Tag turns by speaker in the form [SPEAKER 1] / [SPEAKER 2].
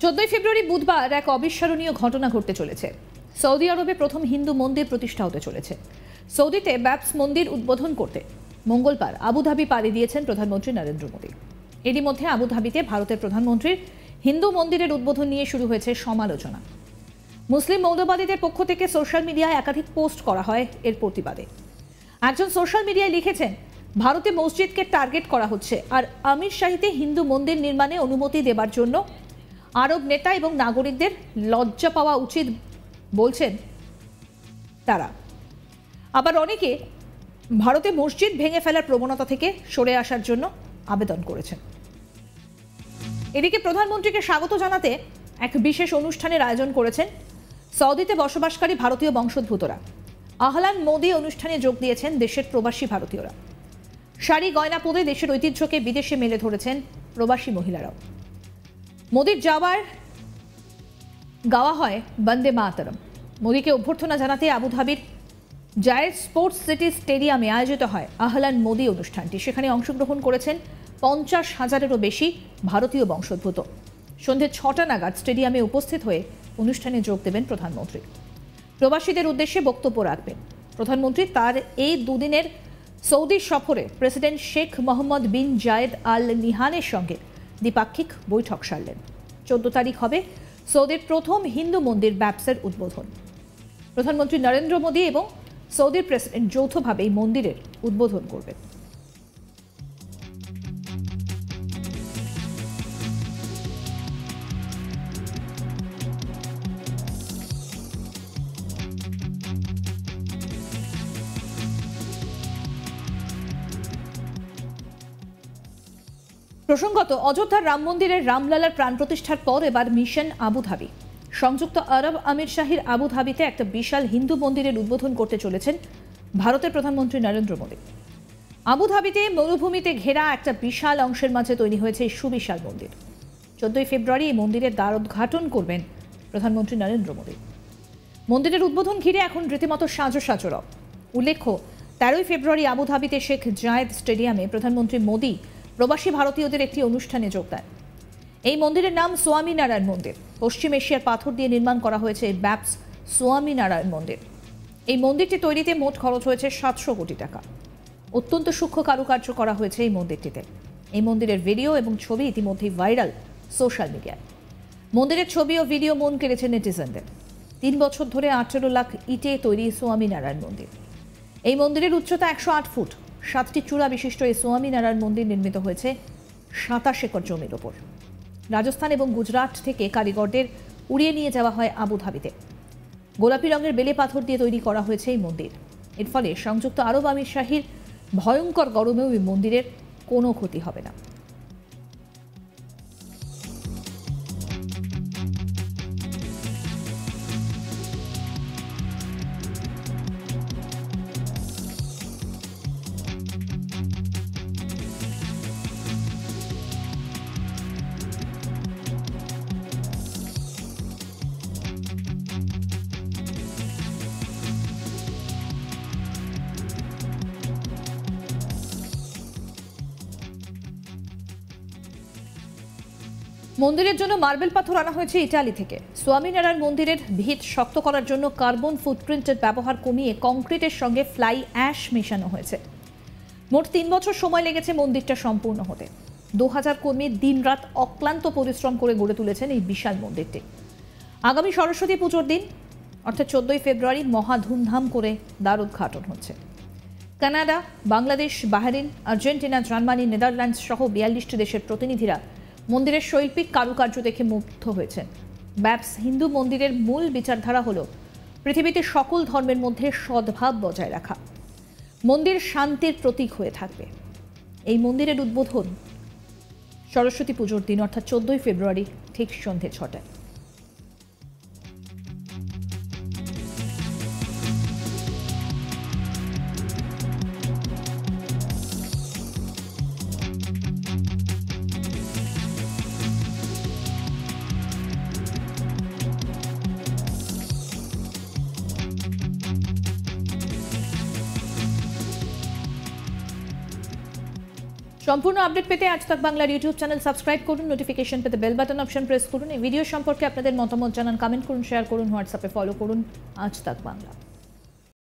[SPEAKER 1] 14 ফেব্রুয়ারি বুধবার এক অবিস্মরণীয় ঘটনা ঘটতে চলেছে। সৌদি আরবে প্রথম হিন্দু মন্দির প্রতিষ্ঠা হতে চলেছে। সৌদিতে ব্যাপস মন্দির উদ্বোধন করতে মঙ্গলবার আবুধাবি পাড়ি দিয়েছেন প্রধানমন্ত্রী নরেন্দ্র মোদী। এরই মধ্যে আবুধাবিতে ভারতের প্রধানমন্ত্রীর হিন্দু মন্দিরের উদ্বোধন নিয়ে শুরু হয়েছে সমালোচনা। মুসলিম মৌলবাদীদের পক্ষ থেকে সোশ্যাল মিডিয়ায় একাধিক পোস্ট করা হয় এর প্রতিবাদে। একজন সোশ্যাল মিডিয়ায় লিখেছেন, ভারতে মসজিদকে টার্গেট করা হচ্ছে, আর আমির শাহীতে হিন্দু মন্দির নির্মাণে অনুমতি দেবার জন্য আরব নেতা এবং নাগরিকদের লজ্জা পাওয়া উচিত বলছেন তারা। আবার অনেকে ভারতে মসজিদ ভেঙে ফেলার প্রবণতা থেকে সরে আসার জন্য আবেদন করেছেন। এদিকে প্রধানমন্ত্রীকে স্বাগত জানাতে এক বিশেষ অনুষ্ঠানের আয়োজন করেছেন সৌদিতে বসবাসকারী ভারতীয় বংশোদ্ভূতরা। আহলান মোদী অনুষ্ঠানে যোগ দিয়েছেন দেশের প্রবাসী ভারতীয়রা। শাড়ি গয়না পরে দেশের ঐতিহ্যকে বিদেশে মেলে ধরেছেন প্রবাসী মহিলারাও। মোদীর যাওয়ার গাওয়া হয় বন্দে মাতরম। মোদীকে অভ্যর্থনা জানাতে আবুধাবির জায়েদ স্পোর্টস সিটি স্টেডিয়ামে আয়োজিত হয় আহলান মোদী অনুষ্ঠানটি। সেখানে অংশগ্রহণ করেছেন 50,000-এরও বেশি ভারতীয় বংশোদ্ভূত। সন্ধ্যে 6টা নাগাদ স্টেডিয়ামে উপস্থিত হয়ে অনুষ্ঠানে যোগ দেবেন প্রধানমন্ত্রী। প্রবাসীদের উদ্দেশ্যে বক্তব্য রাখবেন প্রধানমন্ত্রী। তার এই দুদিনের সৌদি সফরে প্রেসিডেন্ট শেখ মোহাম্মদ বিন জায়েদ আল নিহানের সঙ্গে দ্বিপাক্ষিক বৈঠক সারলেন। 14 তারিখ হবে সৌদির প্রথম হিন্দু মন্দির ব্যাপসের উদ্বোধন। প্রধানমন্ত্রী নরেন্দ্র মোদী এবং সৌদির প্রেসিডেন্ট যৌথভাবে এই মন্দিরের উদ্বোধন করবেন। প্রসঙ্গত, অযোধ্যার রাম মন্দিরের রামলালার প্রাণ প্রতিষ্ঠার পর এবার মিশন আবুধাবি। সংযুক্ত আরব আমির শাহীর আবুধাবিতে একটা বিশাল হিন্দু মন্দিরের উদ্বোধন করতে চলেছেন ভারতের প্রধানমন্ত্রী নরেন্দ্র মোদী। আবুধাবিতে মরুভূমিতে ঘেরা একটা বিশাল অংশের মাঝে তৈরি হয়েছে এই সুবিশাল মন্দির। 14 ফেব্রুয়ারি এই মন্দিরের দ্বার উদ্ঘাটন করবেন প্রধানমন্ত্রী নরেন্দ্র মোদী। মন্দিরের উদ্বোধন ঘিরে এখন রীতিমতো সাজো রব। উল্লেখ্য, 13 ফেব্রুয়ারি আবুধাবিতে শেখ জায়েদ স্টেডিয়ামে প্রধানমন্ত্রী মোদী প্রবাসী ভারতীয়দের একটি অনুষ্ঠানে যোগ দেন। এই মন্দিরের নাম স্বামীনারায়ণ মন্দির। পশ্চিম এশিয়ার পাথর দিয়ে নির্মাণ করা হয়েছে এই ব্যাপস স্বামীনারায়ণ মন্দির। এই মন্দিরটি তৈরিতে মোট খরচ হয়েছে 700 কোটি টাকা। অত্যন্ত সূক্ষ্ম কারুকার্য করা হয়েছে এই মন্দিরটিতে। এই মন্দিরের ভিডিও এবং ছবি ইতিমধ্যেই ভাইরাল সোশ্যাল মিডিয়ায়। মন্দিরের ছবি ও ভিডিও মন কেড়েছে নেটিজেনদের। 3 বছর ধরে 18 লাখ ইটে তৈরি স্বামীনারায়ণ মন্দির। এই মন্দিরের উচ্চতা 108 ফুট। 7টি চূড়া বিশিষ্ট এই স্বামীনারায়ণ মন্দির নির্মিত হয়েছে 27 একর জমির ওপর। রাজস্থান এবং গুজরাট থেকে কারিগরদের উড়িয়ে নিয়ে যাওয়া হয় আবুধাবিতে। গোলাপি রঙের বেলে পাথর দিয়ে তৈরি করা হয়েছে এই মন্দির। এর ফলে সংযুক্ত আরব আমির শাহীর ভয়ঙ্কর গরমেও এই মন্দিরের কোনো ক্ষতি হবে না। মন্দিরের জন্য মার্বেল পাথর আনা হয়েছে ইটালি থেকে। স্বামীনারায়ণ মন্দিরের ভিত শক্ত করার জন্য কার্বন ফুটপ্রিন্টের ব্যবহার কমিয়ে কংক্রিটের সঙ্গে ফ্লাই অ্যাশ মেশানো হয়েছে। মোট 3 বছর সময় লেগেছে মন্দিরটা সম্পূর্ণ হতে। 2000 কর্মী দিনরাত অক্লান্ত পরিশ্রম করে গড়ে তুলেছেন এই বিশাল মন্দিরটি। আগামী সরস্বতী পুজোর দিন অর্থাৎ 14 ফেব্রুয়ারি মহা ধুমধাম করে দ্বার উদ্ঘাটন হচ্ছে। Canada, Bangladesh, Bahrain, Argentina, Germany, Netherlands সহ 42টি দেশের প্রতিনিধিরা মন্দিরের শৈল্পিক কারুকার্য দেখে মুগ্ধ হয়েছেন। ব্যাপস হিন্দু মন্দিরের মূল বিচারধারা হল পৃথিবীতে সকল ধর্মের মধ্যে সদ্ভাব বজায় রাখা। মন্দির শান্তির প্রতীক হয়ে থাকবে। এই মন্দিরের উদ্বোধন সরস্বতী পুজোর দিন অর্থাৎ 14 ফেব্রুয়ারি ঠিক সন্ধ্যে 6টায়। সম্পূর্ণ আপডেট পেতে আজ তাক বাংলার ইউটিউব চ্যানেল সাবস্ক্রাইব করুন, নোটিফিকেশন পেতে বেল বাটন অপশন প্রেস করুন। এই ভিডিও সম্পর্কে আপনাদের মতামত জানান, কমেন্ট করুন, শেয়ার করুন, হোয়াটসঅ্যাপে ফলো করুন আজ তাক বাংলা।